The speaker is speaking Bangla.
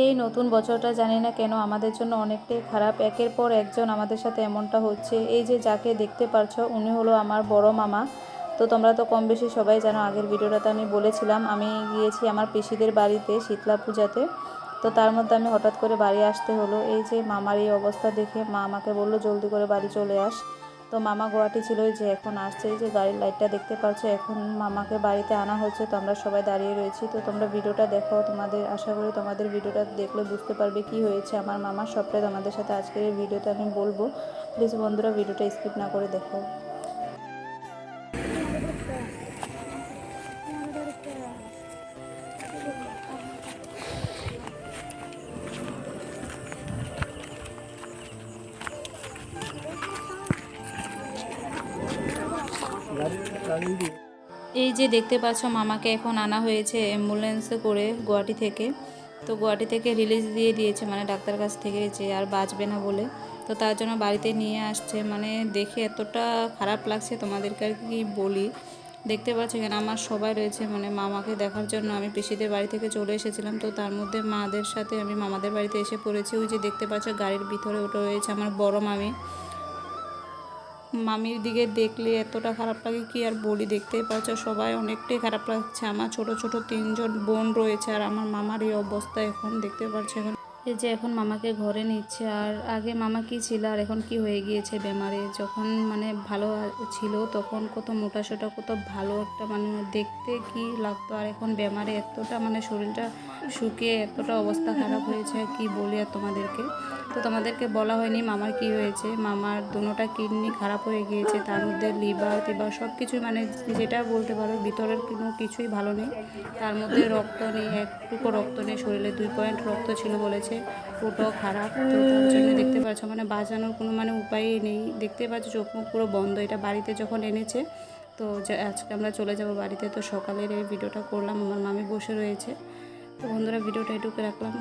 এই নতুন বছরটা জানি না কেন আমাদের জন্য অনেকটাই খারাপ। একের পর একজন আমাদের সাথে এমনটা হচ্ছে। এই যে যাকে দেখতে পারছো উনি হলো আমার বড় মামা। তো তোমরা তো কম বেশি সবাই জানো, আগের ভিডিওটাতে আমি বলেছিলাম আমি গিয়েছি আমার পিসিদের বাড়িতে শীতলা পূজাতে। তো তার মধ্যে আমি হঠাৎ করে বাড়ি আসতে হলো। এই যে মামার এই অবস্থা দেখে মা আমাকে বললো জলদি করে বাড়ি চলে আস। তো মামা গুয়াহাটি ছিল, এই যে এখন আসছে, এই যে গাড়ির লাইটটা দেখতে পাচ্ছ, এখন মামাকে বাড়িতে আনা হচ্ছে। তো আমরা সবাই দাঁড়িয়ে রয়েছি। তো তোমরা ভিডিওটা দেখো, তোমাদের আশা করি তোমাদের ভিডিওটা দেখলে বুঝতে পারবে কি হয়েছে আমার মামার। সবটাই তোমাদের সাথে আজকের এই ভিডিওতে আমি বলবো। প্লিজ বন্ধুরা ভিডিওটা স্কিপ না করে দেখো। এই যে দেখতে পাচ্ছ মামাকে এখন আনা হয়েছে অ্যাম্বুলেন্সে করে গুয়াহাটি থেকে। তো গুয়াহাটি থেকে রিলিজ দিয়ে দিয়েছে, মানে ডাক্তার কাছ থেকে, যে আর বাঁচবে না বলে। তো তার জন্য বাড়িতে নিয়ে আসছে। মানে দেখে এতটা খারাপ লাগছে তোমাদেরকে আর কি বলি। দেখতে পাচ্ছ এখানে আমার সবাই রয়েছে, মানে মামাকে দেখার জন্য আমি পিসিদের বাড়ি থেকে চলে এসেছিলাম। তো তার মধ্যে মাদের সাথে আমি মামাদের বাড়িতে এসে পড়েছি। ওই যে দেখতে পাচ্ছ গাড়ির ভিতরে ওটা রয়েছে আমার বড় মামি। মামির দিকে দেখলে এতটা খারাপ লাগে কি আর বলি। দেখতেই পাচ্ছ সবাই অনেকটাই খারাপ লাগছে। আমার ছোট ছোট 3জন বোন রয়েছে আর আমার মামার এই অবস্থা এখন দেখতে পাচ্ছ। এখন এই যে এখন মামাকে ঘরে নিচ্ছে। আর আগে মামা কি ছিল আর এখন কি হয়ে গিয়েছে বেমারে। যখন মানে ভালো ছিল তখন কত মোটাসোটা, কত ভালো একটা মানে দেখতে কি লাগতো, আর এখন বেমারে এতটা মানে শরীরটা শুকিয়ে এতটা অবস্থা খারাপ হয়েছে কি বলি আর তোমাদেরকে। তো তোমাদেরকে বলা হয়নি মামার কি হয়েছে। মামার দুটোটা কিডনি খারাপ হয়ে গিয়েছে, তার মধ্যে লিভার টিভার সব কিছুই, মানে যেটা বলতে পারো ভিতরের কোনো কিছুই ভালো নেই। তার মধ্যে রক্ত নেই, একটুকু রক্ত নেই শরীরে, 2 পয়েন্ট রক্ত ছিল বলেছে, ওটাও খারাপ। তো তার জন্য দেখতে পাচ্ছ মানে বাঁচানোর কোনো মানে উপায়ই নেই। দেখতে পাচ্ছ চোখ মুখ পুরো বন্ধ। এটা বাড়িতে যখন এনেছে, তো আজকে আমরা চলে যাব বাড়িতে। তো সকালের এই ভিডিওটা করলাম, আমার মামি বসে রয়েছে। তো বন্ধুরা ভিডিওটা এটুকু রাখলাম।